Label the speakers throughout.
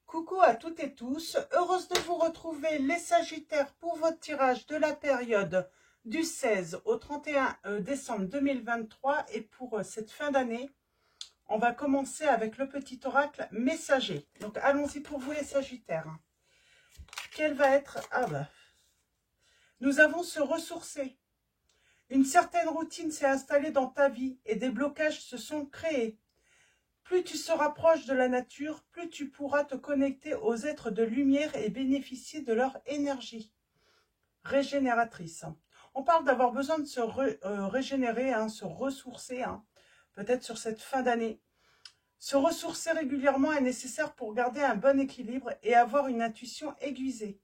Speaker 1: Coucou à toutes et tous, heureuse de vous retrouver les Sagittaires pour votre tirage de la période du 16 au 31 décembre 2023 et pour cette fin d'année, on va commencer avec le petit oracle messager. Donc allons-y pour vous les Sagittaires. Quel va être... Nous avons se ressourcer. Une certaine routine s'est installée dans ta vie et des blocages se sont créés. Plus tu seras proche de la nature, plus tu pourras te connecter aux êtres de lumière et bénéficier de leur énergie régénératrice. On parle d'avoir besoin de se régénérer, se ressourcer, peut-être sur cette fin d'année. Se ressourcer régulièrement est nécessaire pour garder un bon équilibre et avoir une intuition aiguisée.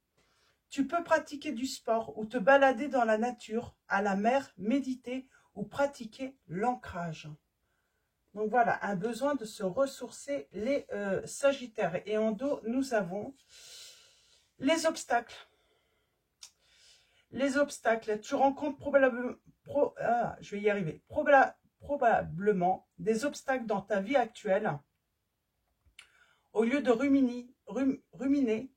Speaker 1: Tu peux pratiquer du sport ou te balader dans la nature, à la mer, méditer ou pratiquer l'ancrage. Donc voilà, un besoin de se ressourcer les Sagittaires. Et en dos, nous avons les obstacles. Les obstacles, tu rencontres probablement des obstacles dans ta vie actuelle. Au lieu de ruminer,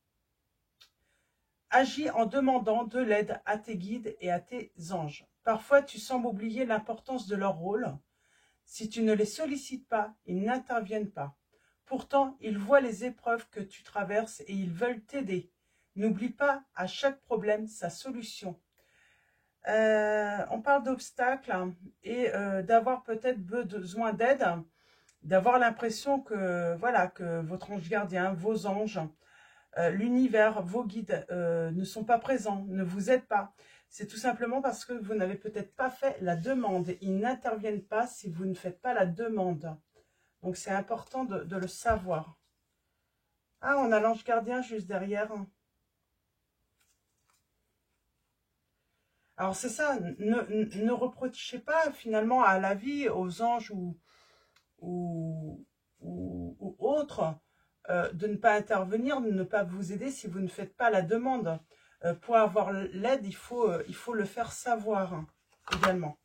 Speaker 1: agis en demandant de l'aide à tes guides et à tes anges. Parfois, tu sembles oublier l'importance de leur rôle. Si tu ne les sollicites pas, ils n'interviennent pas. Pourtant, ils voient les épreuves que tu traverses et ils veulent t'aider. N'oublie pas à chaque problème sa solution. On parle d'obstacles et d'avoir peut-être besoin d'aide, d'avoir l'impression que, voilà, que votre ange gardien, vos anges, l'univers, vos guides ne sont pas présents, ne vous aident pas. C'est tout simplement parce que vous n'avez peut-être pas fait la demande. Ils n'interviennent pas si vous ne faites pas la demande. Donc, c'est important de le savoir. Ah, on a l'ange gardien juste derrière. Alors, c'est ça. Ne reprochez pas finalement à la vie, aux anges ou autres, de ne pas intervenir, de ne pas vous aider si vous ne faites pas la demande. Pour avoir l'aide, il faut le faire savoir également.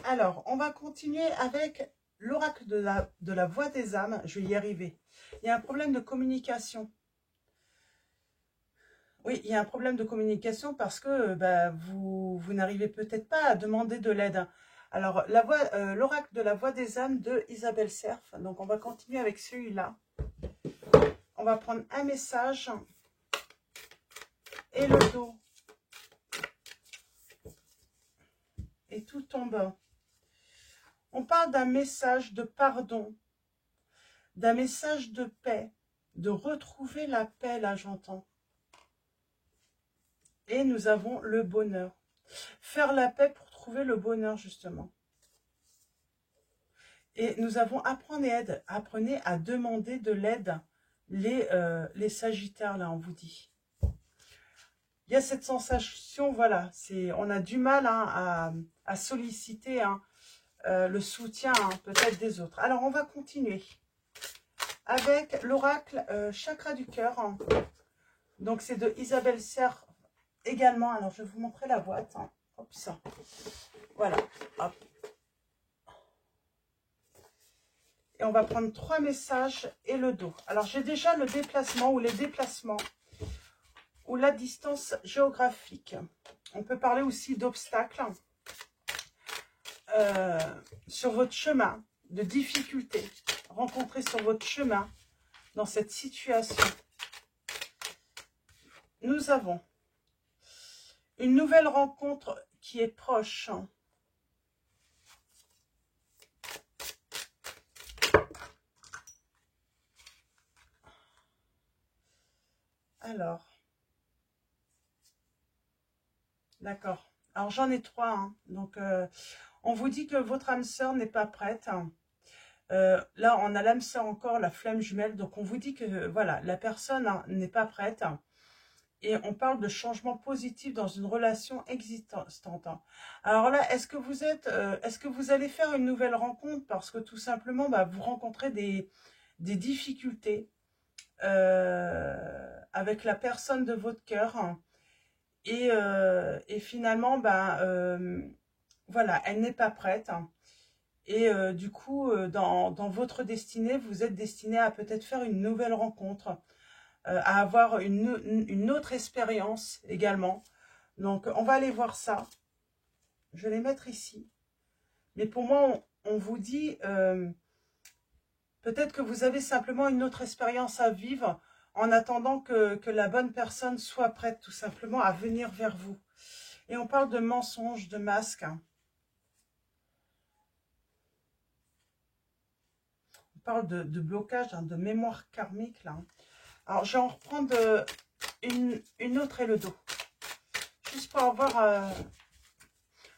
Speaker 1: Alors, on va continuer avec l'oracle de la voix des âmes. Je vais y arriver. Il y a un problème de communication. Oui, il y a un problème de communication parce que vous n'arrivez peut-être pas à demander de l'aide. Alors, l'oracle de la voix des âmes de Isabelle Serf. Donc, on va continuer avec celui-là. On va prendre un message et le dos. Et tout tombe. On parle d'un message de pardon, d'un message de paix, de retrouver la paix, là j'entends. Et nous avons le bonheur. Faire la paix pour trouver le bonheur, justement. Et nous avons apprenez à demander de l'aide, les Sagittaires, là, on vous dit. Il y a cette sensation, voilà, on a du mal à solliciter le soutien peut-être des autres. Alors, on va continuer avec l'oracle chakra du cœur. Donc, c'est de Isabelle Serf également. Alors, je vais vous montrer la boîte. Hop, ça. Voilà. Hop. Et on va prendre 3 messages et le dos. Alors, j'ai déjà le déplacement ou les déplacements ou la distance géographique. On peut parler aussi d'obstacles sur votre chemin, de difficultés rencontrées sur votre chemin dans cette situation. Nous avons une nouvelle rencontre qui est proche. Alors, d'accord. Alors, j'en ai 3. Donc, on vous dit que votre âme sœur n'est pas prête. Là, on a l'âme sœur encore, la flamme jumelle. Donc, on vous dit que, voilà, la personne n'est pas prête. Et on parle de changement positif dans une relation existante. Alors là, est-ce que vous allez faire une nouvelle rencontre parce que tout simplement, vous rencontrez des difficultés avec la personne de votre cœur et finalement, voilà, elle n'est pas prête. Et du coup, dans votre destinée, vous êtes destiné à peut-être faire une nouvelle rencontre, à avoir une autre expérience également. Donc, on va aller voir ça. Je vais les mettre ici. Mais pour moi, on vous dit, peut-être que vous avez simplement une autre expérience à vivre en attendant que la bonne personne soit prête tout simplement à venir vers vous. Et on parle de mensonges, de masques. On parle de blocage, hein, de mémoire karmique, là. Alors, je vais en reprendre une autre et le dos. Juste pour avoir...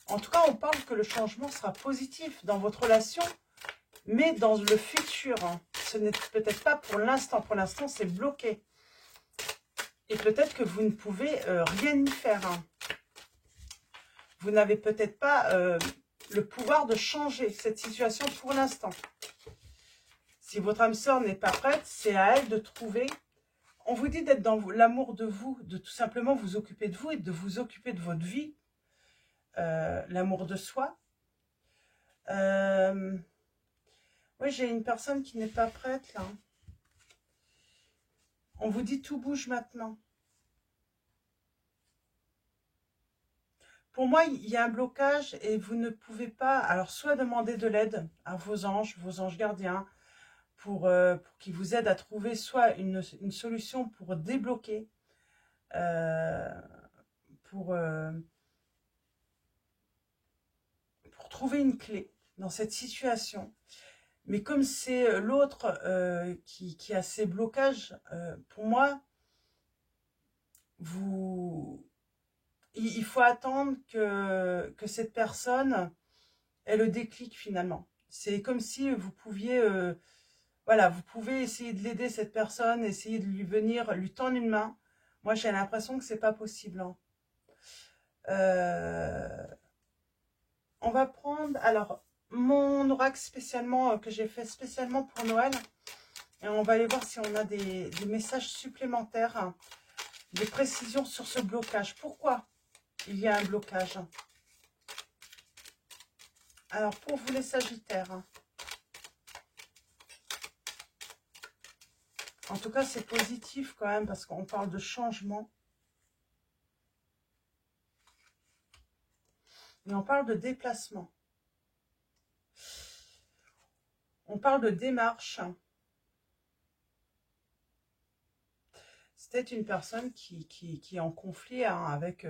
Speaker 1: En tout cas, on parle que le changement sera positif dans votre relation, mais dans le futur. Hein. Ce n'est peut-être pas pour l'instant. Pour l'instant, c'est bloqué. Et peut-être que vous ne pouvez rien y faire. Hein. Vous n'avez peut-être pas le pouvoir de changer cette situation pour l'instant. Si votre âme sœur n'est pas prête, c'est à elle de trouver... On vous dit d'être dans l'amour de vous, de tout simplement vous occuper de vous et de vous occuper de votre vie. L'amour de soi. Oui, j'ai une personne qui n'est pas prête, là. On vous dit tout bouge maintenant. Pour moi, il y a un blocage et vous ne pouvez pas... Alors, soit demander de l'aide à vos anges gardiens, pour qu'ils vous aident à trouver soit une solution pour débloquer, pour trouver une clé dans cette situation. Mais comme c'est l'autre qui a ces blocages, pour moi, il faut attendre que cette personne ait le déclic finalement. C'est comme si vous pouviez... voilà, vous pouvez essayer de l'aider, cette personne, essayer de lui tendre une main. Moi, j'ai l'impression que c'est pas possible. Hein. On va prendre, alors, mon oracle spécialement, que j'ai fait spécialement pour Noël. Et on va aller voir si on a des messages supplémentaires, hein, des précisions sur ce blocage. Pourquoi il y a un blocage? Alors, pour vous les Sagittaires, hein, en tout cas, c'est positif quand même parce qu'on parle de changement. Mais on parle de déplacement. On parle de démarche. C'était une personne qui est en conflit hein, avec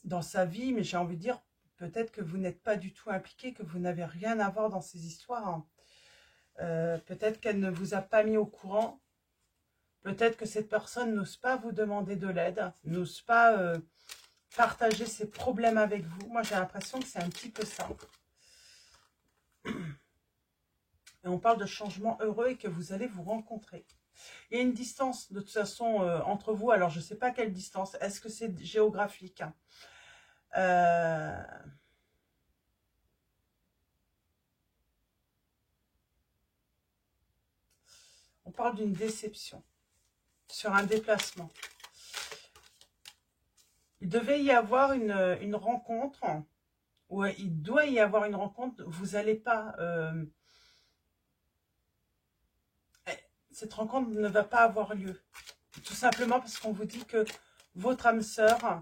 Speaker 1: dans sa vie, mais j'ai envie de dire, peut-être que vous n'êtes pas du tout impliqué, que vous n'avez rien à voir dans ces histoires. Hein. Peut-être qu'elle ne vous a pas mis au courant. Peut-être que cette personne n'ose pas vous demander de l'aide, n'ose pas partager ses problèmes avec vous. Moi, j'ai l'impression que c'est un petit peu ça. Et on parle de changement heureux et que vous allez vous rencontrer. Il y a une distance, de toute façon, entre vous. Alors, je ne sais pas quelle distance. Est-ce que c'est géographique? On parle d'une déception sur un déplacement. Il devait y avoir une rencontre, ou il doit y avoir une rencontre. Vous n'allez pas... cette rencontre ne va pas avoir lieu. Tout simplement parce qu'on vous dit que votre âme sœur,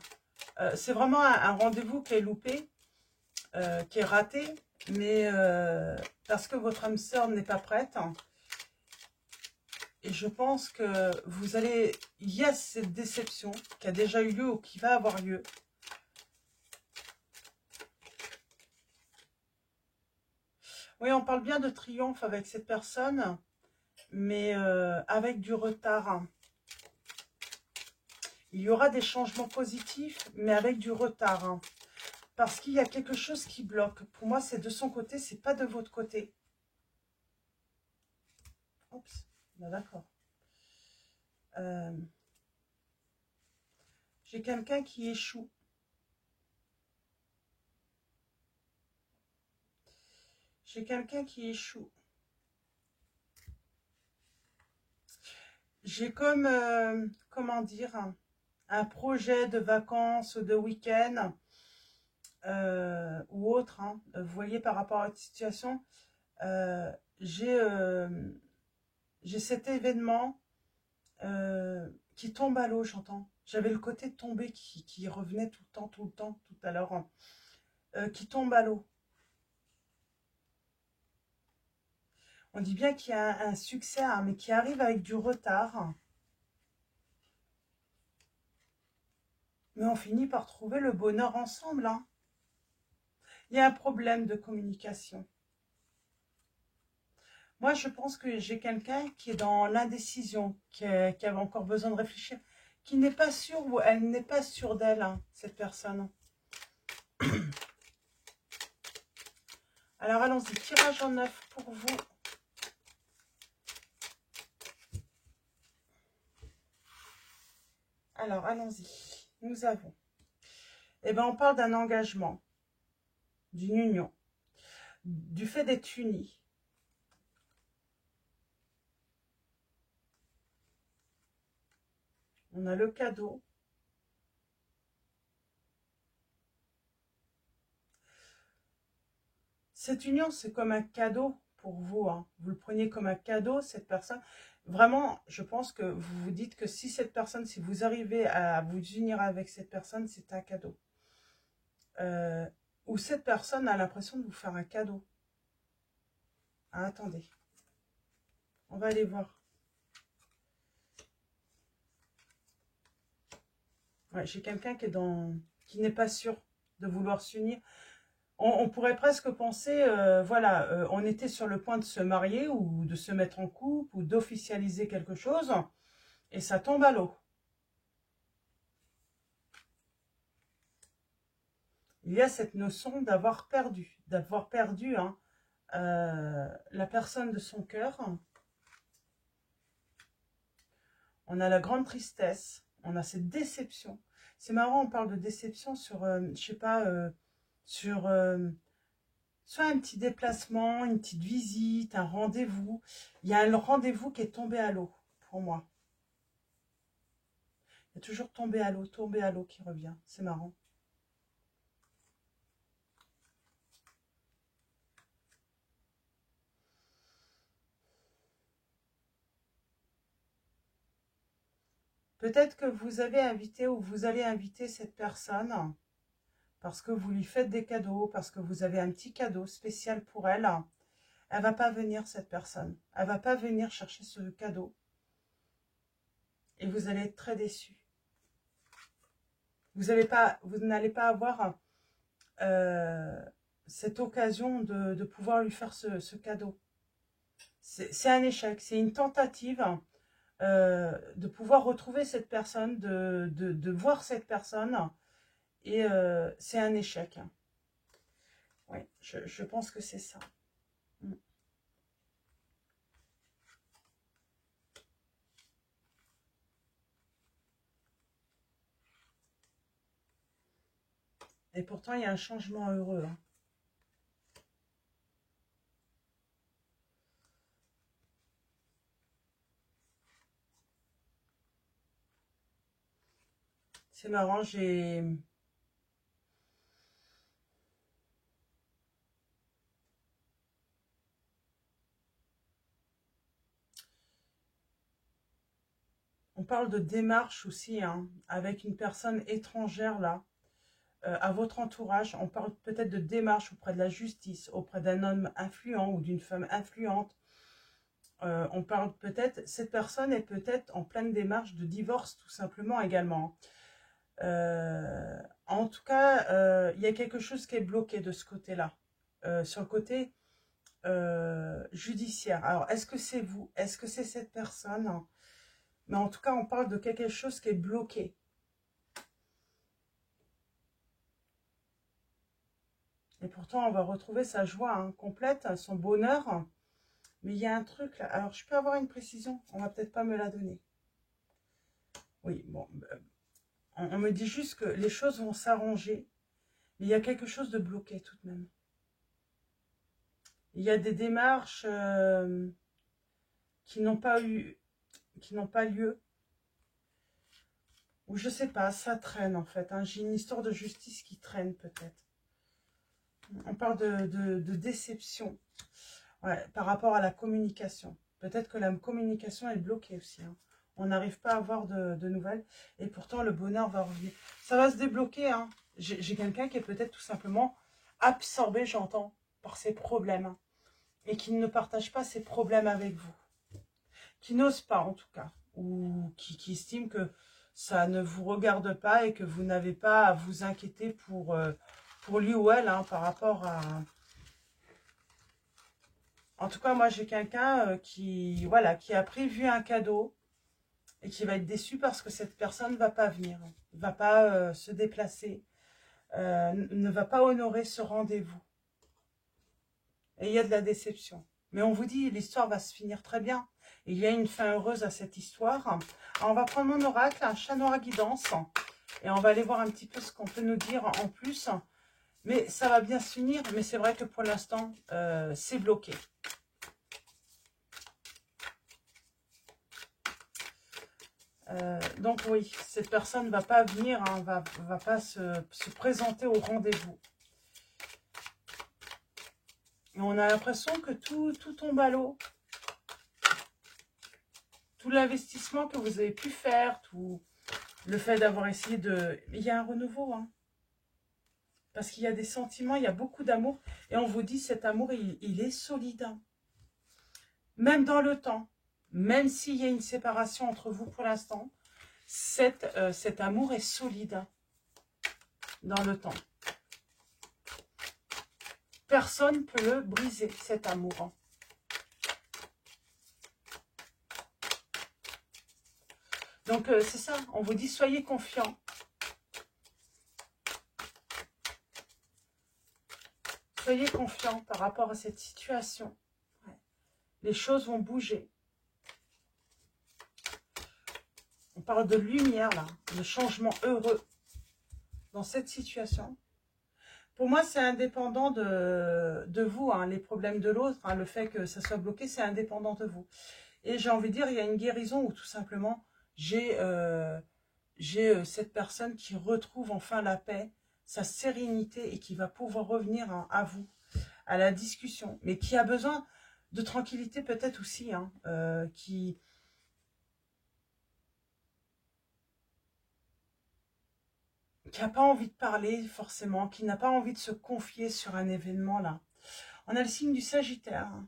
Speaker 1: c'est vraiment un rendez-vous qui est loupé, qui est raté, mais parce que votre âme sœur n'est pas prête. Et je pense que vous allez... Il y a cette déception qui a déjà eu lieu ou qui va avoir lieu. Oui, on parle bien de triomphe avec cette personne, mais avec du retard. Il y aura des changements positifs, mais avec du retard. Parce qu'il y a quelque chose qui bloque. Pour moi, c'est de son côté, c'est pas de votre côté. Oups, d'accord. J'ai quelqu'un qui échoue. J'ai quelqu'un qui échoue. J'ai comme, comment dire, un projet de vacances ou de week-end ou autre, hein. Vous voyez, par rapport à votre situation, euh, j'ai cet événement qui tombe à l'eau, j'entends. J'avais le côté de tomber qui revenait tout le temps, tout à l'heure, hein, qui tombe à l'eau. On dit bien qu'il y a un succès, hein, mais qui arrive avec du retard. Mais on finit par trouver le bonheur ensemble, hein. Il y a un problème de communication. Moi, je pense que j'ai quelqu'un qui est dans l'indécision, qui avait encore besoin de réfléchir, qui n'est pas sûre ou elle n'est pas sûre d'elle, hein, cette personne. Alors, allons-y, tirage en neuf pour vous. Alors, allons-y. Nous avons. Eh bien, on parle d'un engagement, d'une union, du fait d'être unis. On a le cadeau. Cette union, c'est comme un cadeau pour vous, hein. Vous le preniez comme un cadeau, cette personne. Vraiment, je pense que vous vous dites que si cette personne, si vous arrivez à vous unir avec cette personne, c'est un cadeau. Ou cette personne a l'impression de vous faire un cadeau. Ah, attendez. On va aller voir. Ouais, j'ai quelqu'un qui n'est pas sûr de vouloir s'unir. On pourrait presque penser, voilà, on était sur le point de se marier ou de se mettre en couple ou d'officialiser quelque chose et ça tombe à l'eau. Il y a cette notion d'avoir perdu hein, la personne de son cœur. On a la grande tristesse, on a cette déception. C'est marrant, on parle de déception sur, je sais pas, sur soit un petit déplacement, une petite visite, un rendez-vous. Il y a un rendez-vous qui est tombé à l'eau, pour moi. Il y a toujours tombé à l'eau qui revient. C'est marrant. Peut-être que vous avez invité ou vous allez inviter cette personne parce que vous lui faites des cadeaux, parce que vous avez un petit cadeau spécial pour elle. Elle va pas venir, cette personne. Elle va pas venir chercher ce cadeau. Et vous allez être très déçus. Vous n'allez pas avoir cette occasion de pouvoir lui faire ce cadeau. C'est un échec, c'est une tentative de pouvoir retrouver cette personne, de voir cette personne, et c'est un échec. Oui, je pense que c'est ça. Et pourtant, il y a un changement heureux, hein. C'est marrant, on parle de démarche aussi, hein, avec une personne étrangère, là, à votre entourage. On parle peut-être de démarche auprès de la justice, auprès d'un homme influent ou d'une femme influente. On parle peut-être, cette personne est peut-être en pleine démarche de divorce, tout simplement, également. En tout cas, il y a quelque chose qui est bloqué de ce côté-là, sur le côté judiciaire. Alors, est-ce que c'est vous? Est-ce que c'est cette personne? Mais en tout cas, on parle de quelque chose qui est bloqué. Et pourtant, on va retrouver sa joie, hein, complète, son bonheur. Mais il y a un truc là. Alors, je peux avoir une précision? On va peut-être pas me la donner. Oui, bon. On me dit juste que les choses vont s'arranger. Mais il y a quelque chose de bloqué tout de même. Il y a des démarches qui n'ont pas lieu. Ou je sais pas, ça traîne en fait, hein. J'ai une histoire de justice qui traîne peut-être. On parle de déception, ouais, par rapport à la communication. Peut-être que la communication est bloquée aussi, hein. On n'arrive pas à avoir de nouvelles. Et pourtant, le bonheur va revenir. Ça va se débloquer, hein. J'ai quelqu'un qui est peut-être tout simplement absorbé, j'entends, par ses problèmes, hein, et qui ne partage pas ses problèmes avec vous. Qui n'ose pas, en tout cas. Ou qui estime que ça ne vous regarde pas et que vous n'avez pas à vous inquiéter pour lui ou elle, hein, par rapport à... En tout cas, moi, j'ai quelqu'un voilà, qui a prévu un cadeau et qui va être déçu parce que cette personne ne va pas venir, ne va pas se déplacer, ne va pas honorer ce rendez-vous. Et il y a de la déception. Mais on vous dit, l'histoire va se finir très bien. Et il y a une fin heureuse à cette histoire. Alors, on va prendre mon oracle, un chat noir à guidance, et on va aller voir un petit peu ce qu'on peut nous dire en plus. Mais ça va bien se finir, mais c'est vrai que pour l'instant, c'est bloqué. Donc oui, cette personne ne va pas venir, hein, va pas se présenter au rendez-vous. On a l'impression que tout tombe à l'eau. Tout l'investissement que vous avez pu faire, tout le fait d'avoir essayé de... Il y a un renouveau, hein. Parce qu'il y a des sentiments, il y a beaucoup d'amour. Et on vous dit, cet amour, il est solide, hein. Même dans le temps. Même s'il y a une séparation entre vous pour l'instant, cet amour est solide, hein, dans le temps. Personne ne peut le briser, cet amour, hein. Donc, c'est ça, on vous dit, soyez confiants. Soyez confiants par rapport à cette situation. Ouais. Les choses vont bouger. On parle de lumière, là, de changement heureux dans cette situation. Pour moi, c'est indépendant de vous, hein, les problèmes de l'autre, hein, le fait que ça soit bloqué, c'est indépendant de vous. Et j'ai envie de dire, il y a une guérison où tout simplement, j'ai cette personne qui retrouve enfin la paix, sa sérénité et qui va pouvoir revenir, hein, à vous, à la discussion, mais qui a besoin de tranquillité peut-être aussi, hein, qui n'a pas envie de parler forcément, qui n'a pas envie de se confier sur un événement là. On a le signe du Sagittaire, hein.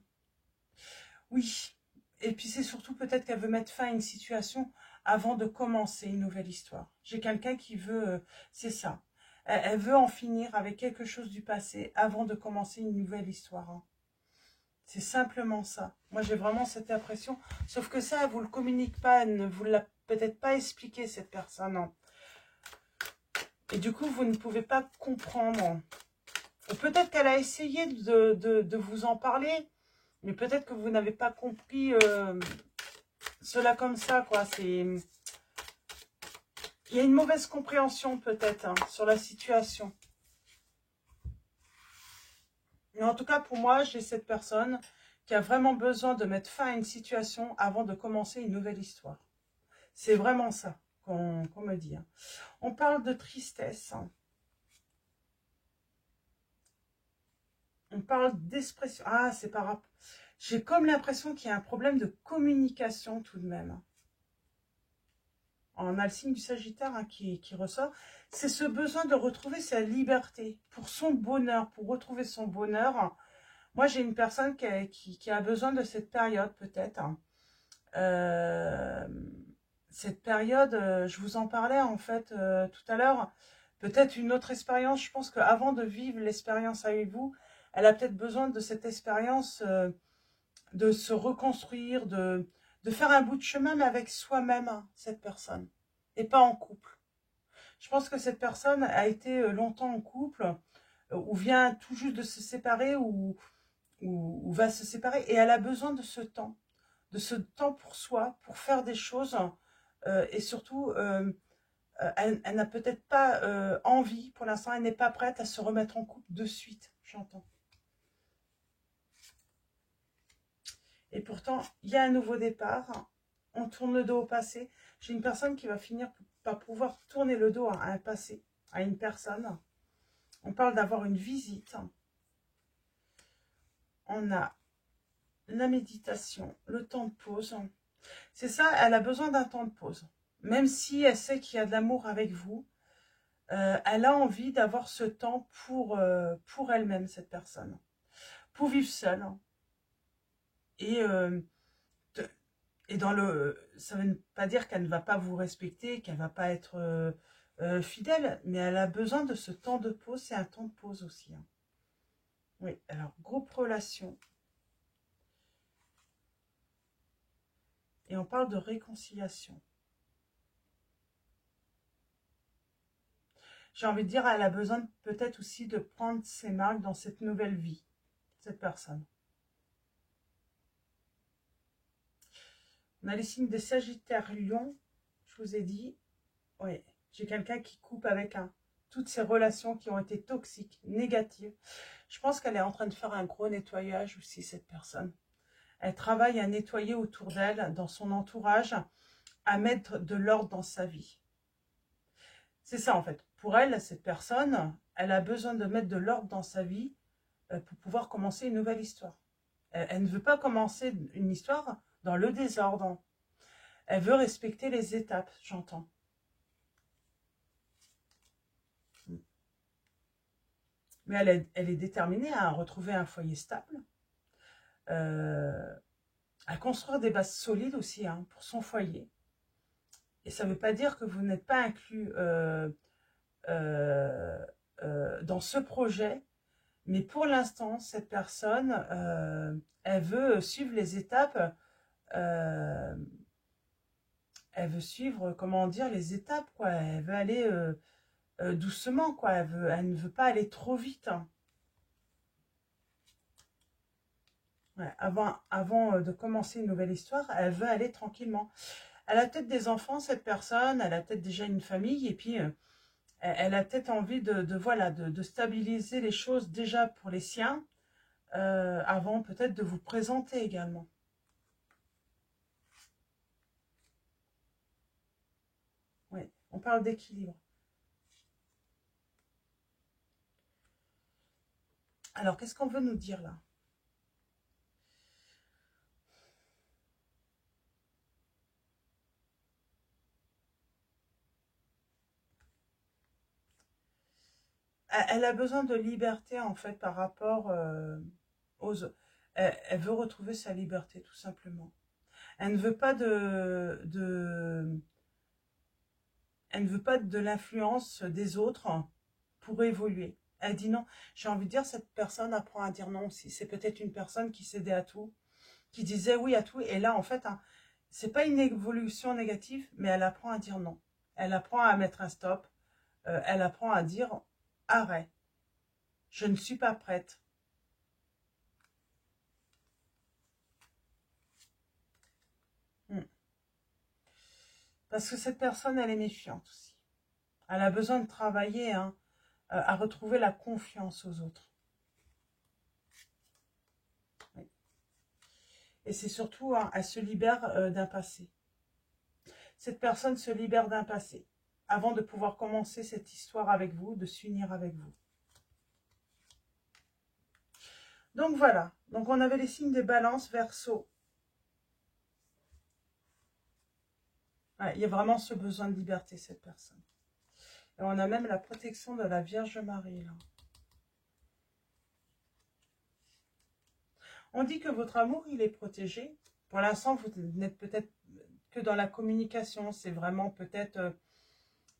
Speaker 1: Oui, et puis c'est surtout peut-être qu'elle veut mettre fin à une situation avant de commencer une nouvelle histoire. J'ai quelqu'un qui veut, c'est ça, elle veut en finir avec quelque chose du passé avant de commencer une nouvelle histoire, hein. C'est simplement ça. Moi, j'ai vraiment cette impression. Sauf que ça, elle ne vous le communique pas, elle ne vous l'a peut-être pas expliqué, cette personne, hein. Et du coup, vous ne pouvez pas comprendre. Ou peut-être qu'elle a essayé de vous en parler, mais peut-être que vous n'avez pas compris cela comme ça, quoi. Il y a une mauvaise compréhension, peut-être, hein, sur la situation. Mais en tout cas, pour moi, j'ai cette personne qui a vraiment besoin de mettre fin à une situation avant de commencer une nouvelle histoire. C'est vraiment ça qu'on me dit, hein. On parle de tristesse, hein. On parle d'expression. Ah, c'est par rapport... J'ai comme l'impression qu'il y a un problème de communication tout de même. On a le signe du Sagittaire, hein, qui ressort. C'est ce besoin de retrouver sa liberté pour son bonheur, pour retrouver son bonheur. Moi, j'ai une personne qui a besoin de cette période, peut-être, hein. Cette période, je vous en parlais en fait tout à l'heure. Peut-être une autre expérience. Je pense qu'avant de vivre l'expérience avec vous, elle a peut-être besoin de cette expérience, de se reconstruire, de faire un bout de chemin, mais avec soi-même, hein, cette personne, et pas en couple. Je pense que cette personne a été longtemps en couple, ou vient tout juste de se séparer, ou va se séparer, et elle a besoin de ce temps pour soi, pour faire des choses, et surtout, elle n'a peut-être pas envie, pour l'instant, elle n'est pas prête à se remettre en couple de suite, j'entends. Et pourtant, il y a un nouveau départ. On tourne le dos au passé. J'ai une personne qui va finir par pouvoir tourner le dos à un passé, à une personne. On parle d'avoir une visite. on a la méditation, le temps de pause. C'est ça, elle a besoin d'un temps de pause. Même si elle sait qu'il y a de l'amour avec vous, elle a envie d'avoir ce temps pour elle-même, cette personne. Pour vivre seule. Et, ça ne veut pas dire qu'elle ne va pas vous respecter, qu'elle ne va pas être fidèle, mais elle a besoin de ce temps de pause. C'est un temps de pause aussi. Hein. Oui, alors, groupe relation. Et on parle de réconciliation. J'ai envie de dire, elle a besoin peut-être aussi de prendre ses marques dans cette nouvelle vie, cette personne. On a les signes de Sagittaire, Lion, je vous ai dit. Oui, j'ai quelqu'un qui coupe avec toutes ces relations qui ont été toxiques, négatives. Je pense qu'elle est en train de faire un gros nettoyage aussi, cette personne. Elle travaille à nettoyer autour d'elle, dans son entourage, à mettre de l'ordre dans sa vie. C'est ça en fait. Pour elle, cette personne, elle a besoin de mettre de l'ordre dans sa vie pour pouvoir commencer une nouvelle histoire. Elle ne veut pas commencer une histoire dans le désordre. Elle veut respecter les étapes, j'entends. Mais elle est déterminée à retrouver un foyer stable, à construire des bases solides aussi pour son foyer. Et ça ne veut pas dire que vous n'êtes pas inclus dans ce projet, mais pour l'instant, cette personne, elle veut suivre les étapes, elle veut suivre, comment dire, les étapes, quoi. Elle veut aller doucement, quoi. Elle ne veut pas aller trop vite. Hein. Ouais, avant de commencer une nouvelle histoire, elle veut aller tranquillement. Elle a peut-être des enfants, cette personne, elle a peut-être déjà une famille, et puis elle a peut-être envie de stabiliser les choses déjà pour les siens, avant peut-être de vous présenter également. Oui, on parle d'équilibre. Alors, qu'est-ce qu'on veut nous dire là? Elle a besoin de liberté, en fait, par rapport aux... Elle veut retrouver sa liberté, tout simplement. Elle ne veut pas elle ne veut pas de l'influence des autres pour évoluer. Elle dit non. J'ai envie de dire, cette personne apprend à dire non aussi. C'est peut-être une personne qui cédait à tout, qui disait oui à tout. Et là, en fait, c'est pas une évolution négative, mais elle apprend à dire non. Elle apprend à mettre un stop. Elle apprend à dire arrête. Je ne suis pas prête. Parce que cette personne, elle est méfiante aussi. Elle a besoin de travailler à retrouver la confiance aux autres. Oui. Et c'est surtout, elle se libère d'un passé. Cette personne se libère d'un passé avant de pouvoir commencer cette histoire avec vous, de s'unir avec vous. Donc voilà, donc on avait les signes des balances, Verseau. Ouais, il y a vraiment ce besoin de liberté, cette personne. Et on a même la protection de la Vierge Marie, là. On dit que votre amour, il est protégé. Pour l'instant, vous n'êtes peut-être que dans la communication. C'est vraiment peut-être...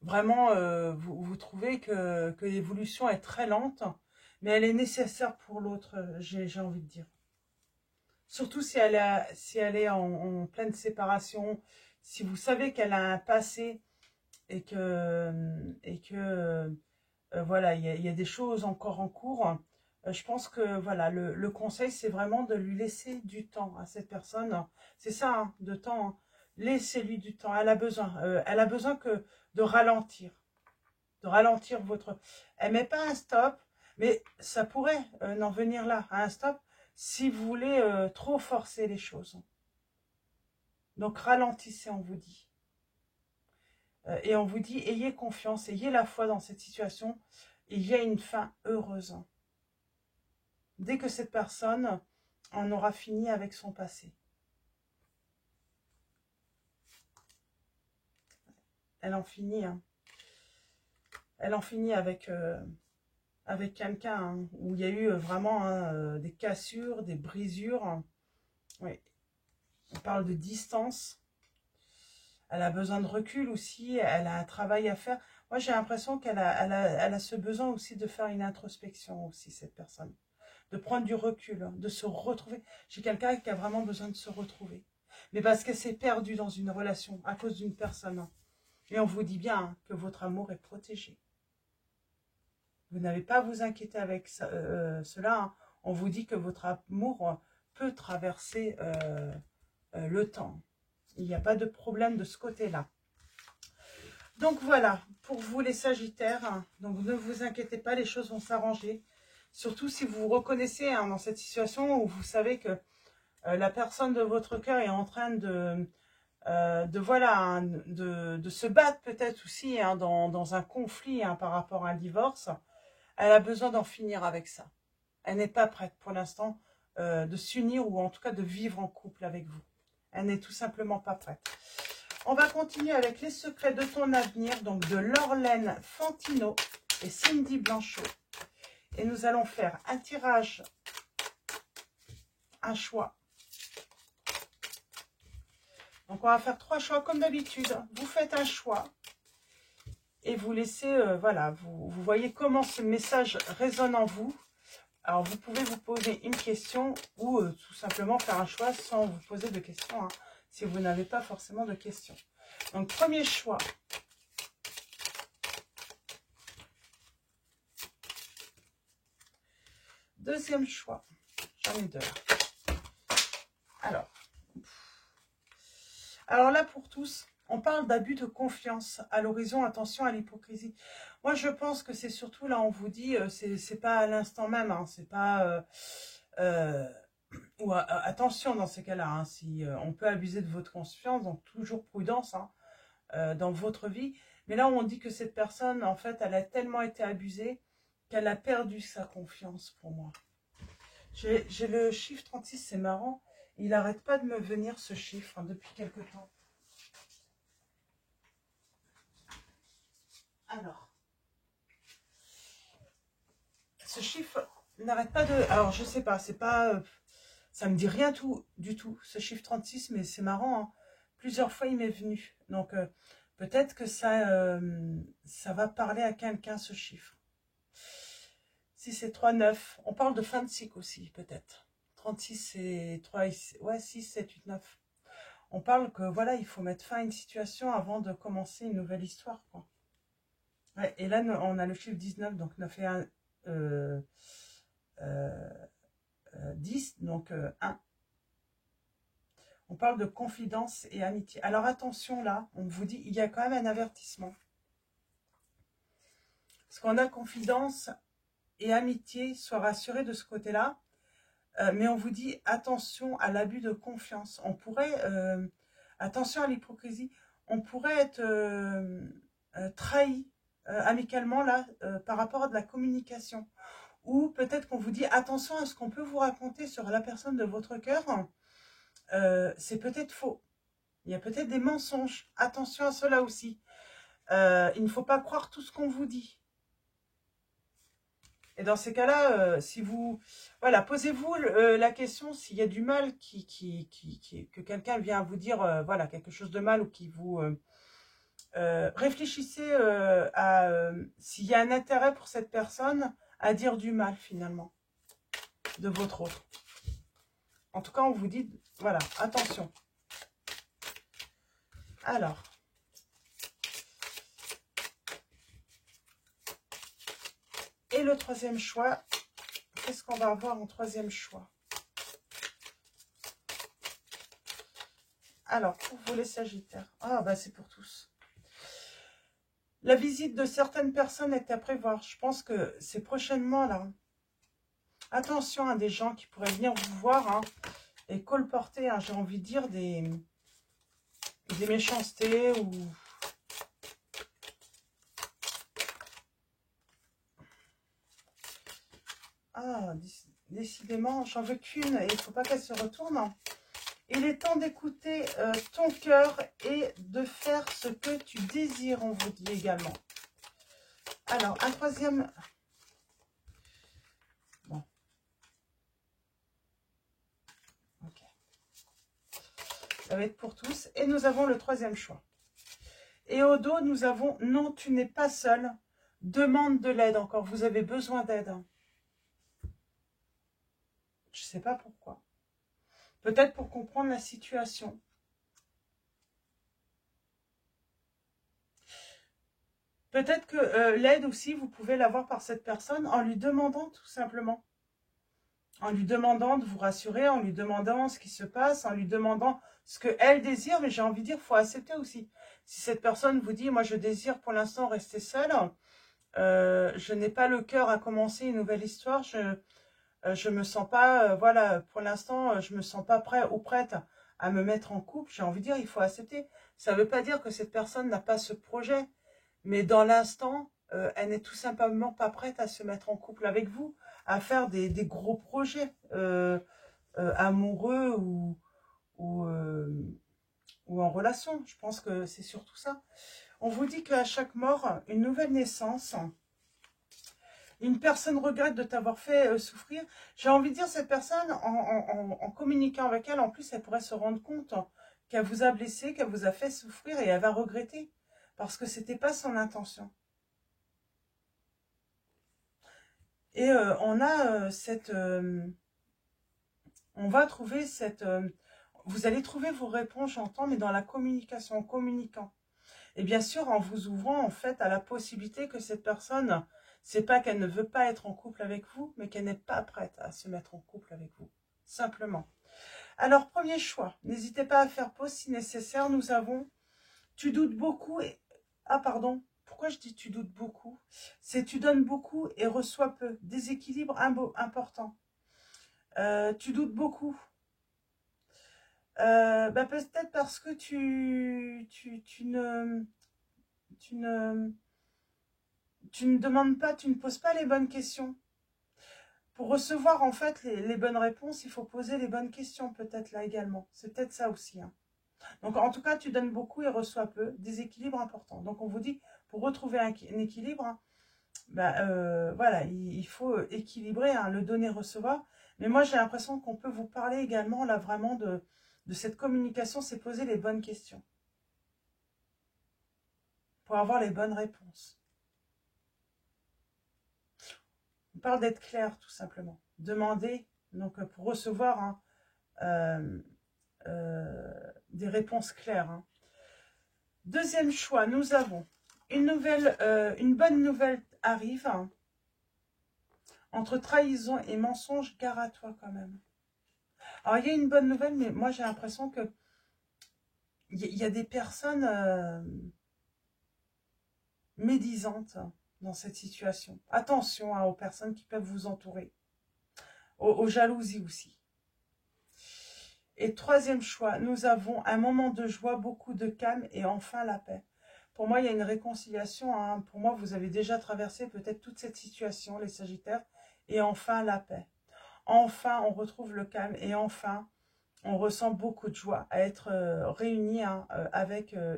Speaker 1: vous trouvez que l'évolution est très lente, mais elle est nécessaire pour l'autre, j'ai envie de dire. Surtout si elle est en pleine séparation, si vous savez qu'elle a un passé et que voilà, il y a des choses encore en cours, je pense que voilà, le conseil, c'est vraiment de lui laisser du temps à cette personne. C'est ça, hein, de temps. Hein. Laissez-lui du temps. Elle a besoin de ralentir. De ralentir votre... Elle met pas un stop, mais ça pourrait en venir là, à un stop, si vous voulez trop forcer les choses. Donc ralentissez, on vous dit. Et on vous dit, ayez confiance, ayez la foi dans cette situation. Il y a une fin heureuse. Dès que cette personne en aura fini avec son passé. Elle en finit, hein. Elle en finit avec, avec quelqu'un, hein, où il y a eu vraiment, hein, des cassures, des brisures. Hein. Oui. On parle de distance. Elle a besoin de recul aussi. Elle a un travail à faire. Moi, j'ai l'impression qu'elle elle a ce besoin aussi de faire une introspection aussi, cette personne. De prendre du recul, hein, de se retrouver. J'ai quelqu'un qui a vraiment besoin de se retrouver. Mais parce qu'elle s'est perdue dans une relation à cause d'une personne. Hein. Et on vous dit bien, hein, que votre amour est protégé. Vous n'avez pas à vous inquiéter avec cela. Hein. On vous dit que votre amour peut traverser le temps. Il n'y a pas de problème de ce côté-là. Donc voilà, pour vous les Sagittaires, hein, donc ne vous inquiétez pas, les choses vont s'arranger. Surtout si vous vous reconnaissez, hein, dans cette situation où vous savez que la personne de votre cœur est en train voilà, hein, de se battre peut-être aussi, hein, dans un conflit, hein, par rapport à un divorce. Elle a besoin d'en finir avec ça. Elle n'est pas prête pour l'instant de s'unir ou en tout cas de vivre en couple avec vous. Elle n'est tout simplement pas prête. On va continuer avec les secrets de ton avenir, donc de Laurelaine Fantino et Cindy Blanchot. Et nous allons faire un tirage, un choix. Donc on va faire 3 choix comme d'habitude. Vous faites un choix. Et vous laissez, voilà, vous voyez comment ce message résonne en vous. Alors, vous pouvez vous poser une question ou tout simplement faire un choix sans vous poser de questions, hein, si vous n'avez pas forcément de questions. Donc, premier choix. Deuxième choix. J'en ai 2. Alors là, pour tous, on parle d'abus de confiance à l'horizon. Attention à l'hypocrisie. Moi, je pense que c'est surtout là, on vous dit, c'est pas à l'instant même, hein, c'est pas... ou attention dans ces cas-là, hein, si on peut abuser de votre confiance, donc toujours prudence, hein, dans votre vie. Mais là, on dit que cette personne, en fait, elle a tellement été abusée qu'elle a perdu sa confiance pour moi. J'ai le chiffre 36, c'est marrant. Il n'arrête pas de me venir ce chiffre, hein, depuis quelque temps. Alors, ce chiffre n'arrête pas de... Alors, je sais pas, c'est pas... ça me dit rien du tout, ce chiffre 36, mais c'est marrant. Hein. Plusieurs fois, il m'est venu. Donc, peut-être que ça va parler à quelqu'un, ce chiffre. Si c'est 3, 9. On parle de fin de cycle aussi, peut-être. 36, c'est 3, ouais, 6, 7, 8, 9. On parle que, voilà, il faut mettre fin à une situation avant de commencer une nouvelle histoire, quoi. Ouais, et là, on a le chiffre 19, donc 9 et 1, 10, donc 1. On parle de confidence et amitié. Alors attention là, on vous dit, il y a quand même un avertissement. Parce qu'on a confidence et amitié, sois rassurés de ce côté-là. Mais on vous dit, attention à l'abus de confiance. On pourrait, attention à l'hypocrisie, on pourrait être trahi amicalement là, par rapport à de la communication. Ou peut-être qu'on vous dit, attention à ce qu'on peut vous raconter sur la personne de votre cœur. C'est peut-être faux. Il y a peut-être des mensonges. Attention à cela aussi. Il ne faut pas croire tout ce qu'on vous dit. Et dans ces cas-là, si vous... Voilà, posez-vous la question s'il y a du mal que quelqu'un vient vous dire, voilà, quelque chose de mal ou qui vous... réfléchissez à s'il y a un intérêt pour cette personne à dire du mal, finalement, de votre autre. En tout cas, on vous dit, voilà, attention. Alors... Et le troisième choix, qu'est-ce qu'on va avoir en troisième choix? Alors, pour vous les Sagittaires, ah bah c'est pour tous. La visite de certaines personnes est à prévoir. Je pense que c'est prochainement là. Attention à des gens qui pourraient venir vous voir, hein, et colporter, hein, j'ai envie de dire, des méchancetés ou... Ah, décidément, j'en veux qu'une et il ne faut pas qu'elle se retourne. Il est temps d'écouter ton cœur et de faire ce que tu désires, on vous dit également. Alors, un troisième... Bon. Ok. Ça va être pour tous. Et nous avons le troisième choix. Et au dos, nous avons « Non, tu n'es pas seul. Demande de l'aide encore. Vous avez besoin d'aide. » Je ne sais pas pourquoi. Peut-être pour comprendre la situation. Peut-être que l'aide aussi, vous pouvez l'avoir par cette personne en lui demandant tout simplement. En lui demandant de vous rassurer, en lui demandant ce qui se passe, en lui demandant ce qu'elle désire. Mais j'ai envie de dire, il faut accepter aussi. Si cette personne vous dit, moi je désire pour l'instant rester seule, je n'ai pas le cœur à commencer une nouvelle histoire, je me sens pas, voilà, pour l'instant, je me sens pas prêt ou prête à me mettre en couple. J'ai envie de dire, il faut accepter. Ça ne veut pas dire que cette personne n'a pas ce projet. Mais dans l'instant, elle n'est tout simplement pas prête à se mettre en couple avec vous, à faire des gros projets amoureux ou en relation. Je pense que c'est surtout ça. On vous dit qu'à chaque mort, une nouvelle naissance. Une personne regrette de t'avoir fait souffrir. J'ai envie de dire, cette personne, en communiquant avec elle, en plus, elle pourrait se rendre compte qu'elle vous a blessé, qu'elle vous a fait souffrir et elle va regretter. Parce que ce n'était pas son intention. Et on a on va trouver cette... vous allez trouver vos réponses, j'entends, mais dans la communication, en communiquant. Et bien sûr, en vous ouvrant, en fait, à la possibilité que cette personne, c'est pas qu'elle ne veut pas être en couple avec vous, mais qu'elle n'est pas prête à se mettre en couple avec vous. Simplement. Alors, premier choix. N'hésitez pas à faire pause si nécessaire. Nous avons... Tu doutes beaucoup et... Ah, pardon. Pourquoi je dis tu doutes beaucoup? C'est tu donnes beaucoup et reçois peu. Déséquilibre important. Tu doutes beaucoup. Bah peut-être parce que tu ne demandes pas, tu ne poses pas les bonnes questions. Pour recevoir en fait les bonnes réponses, il faut poser les bonnes questions peut-être là également. C'est peut-être ça aussi. Hein. Donc en tout cas, tu donnes beaucoup et reçois peu. Déséquilibre important. Donc on vous dit, pour retrouver un équilibre, hein, bah, voilà, il faut équilibrer, hein, le donner-recevoir. Mais moi, j'ai l'impression qu'on peut vous parler également, là, vraiment, de cette communication, c'est poser les bonnes questions. Pour avoir les bonnes réponses. On parle d'être clair, tout simplement. Demander, donc, pour recevoir hein, des réponses claires. Hein. Deuxième choix, nous avons une bonne nouvelle arrive. Hein. Entre trahison et mensonge, gare à toi quand même. Alors, il y a une bonne nouvelle, mais moi, j'ai l'impression que il y a des personnes médisantes dans cette situation. Attention hein, aux personnes qui peuvent vous entourer. Aux jalousies aussi. Et troisième choix, nous avons un moment de joie, beaucoup de calme et enfin la paix. Pour moi, il y a une réconciliation. Hein. Pour moi, vous avez déjà traversé peut-être toute cette situation, les Sagittaires. Et enfin la paix. Enfin, on retrouve le calme et enfin... on ressent beaucoup de joie à être réunis, hein,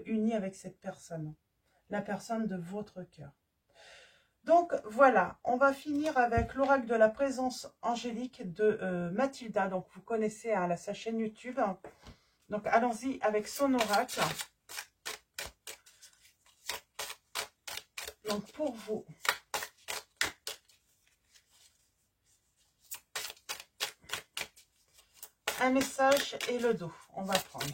Speaker 1: unis avec cette personne, la personne de votre cœur. Donc voilà, on va finir avec l'oracle de la présence angélique de Mathilda. Donc vous connaissez hein, sa chaîne YouTube. Donc allons-y avec son oracle. Donc pour vous, un message et le dos, on va prendre.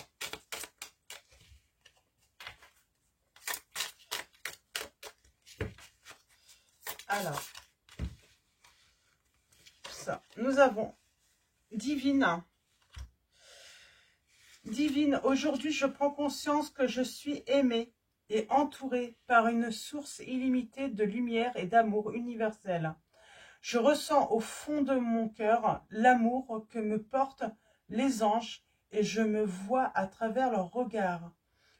Speaker 1: Alors, ça, nous avons Divine. Divine, aujourd'hui je prends conscience que je suis aimée et entourée par une source illimitée de lumière et d'amour universel. Je ressens au fond de mon cœur l'amour que me portent les anges et je me vois à travers leurs regards.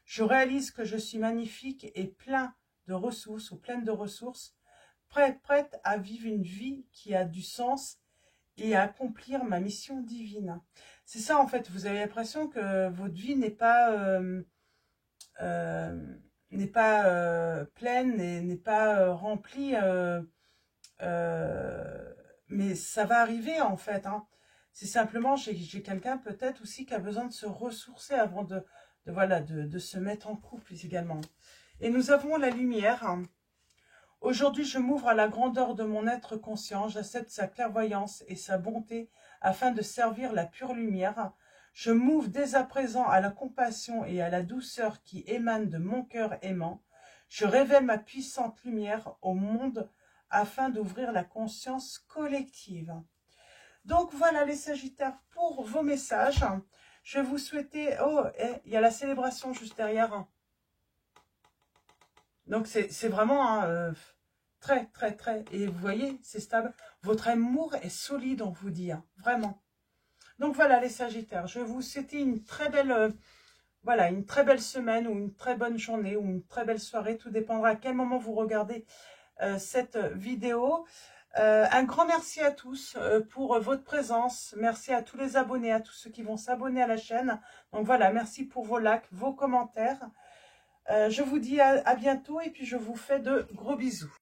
Speaker 1: Je réalise que je suis magnifique et plein de ressources ou pleine de ressources, prête à vivre une vie qui a du sens et à accomplir ma mission divine. C'est ça en fait, vous avez l'impression que votre vie n'est pas pleine et n'est pas remplie, mais ça va arriver en fait, hein. C'est simplement, j'ai quelqu'un peut-être aussi qui a besoin de se ressourcer avant voilà, de se mettre en couple également. Et nous avons la lumière. Aujourd'hui, je m'ouvre à la grandeur de mon être conscient, j'accepte sa clairvoyance et sa bonté afin de servir la pure lumière. Je m'ouvre dès à présent à la compassion et à la douceur qui émanent de mon cœur aimant. Je révèle ma puissante lumière au monde afin d'ouvrir la conscience collective. Donc voilà les Sagittaires pour vos messages. Je vais vous souhaiter... Oh, il y a la célébration juste derrière. Donc c'est vraiment très, très, très... Et vous voyez, c'est stable. Votre amour est solide, on vous dit. Hein, vraiment. Donc voilà les Sagittaires. Je vais vous souhaiter une très belle... voilà, une très belle semaine ou une très bonne journée ou une très belle soirée. Tout dépendra à quel moment vous regardez cette vidéo. Un grand merci à tous pour votre présence. Merci à tous les abonnés, à tous ceux qui vont s'abonner à la chaîne. Donc voilà, merci pour vos likes, vos commentaires. Je vous dis à bientôt et puis je vous fais de gros bisous.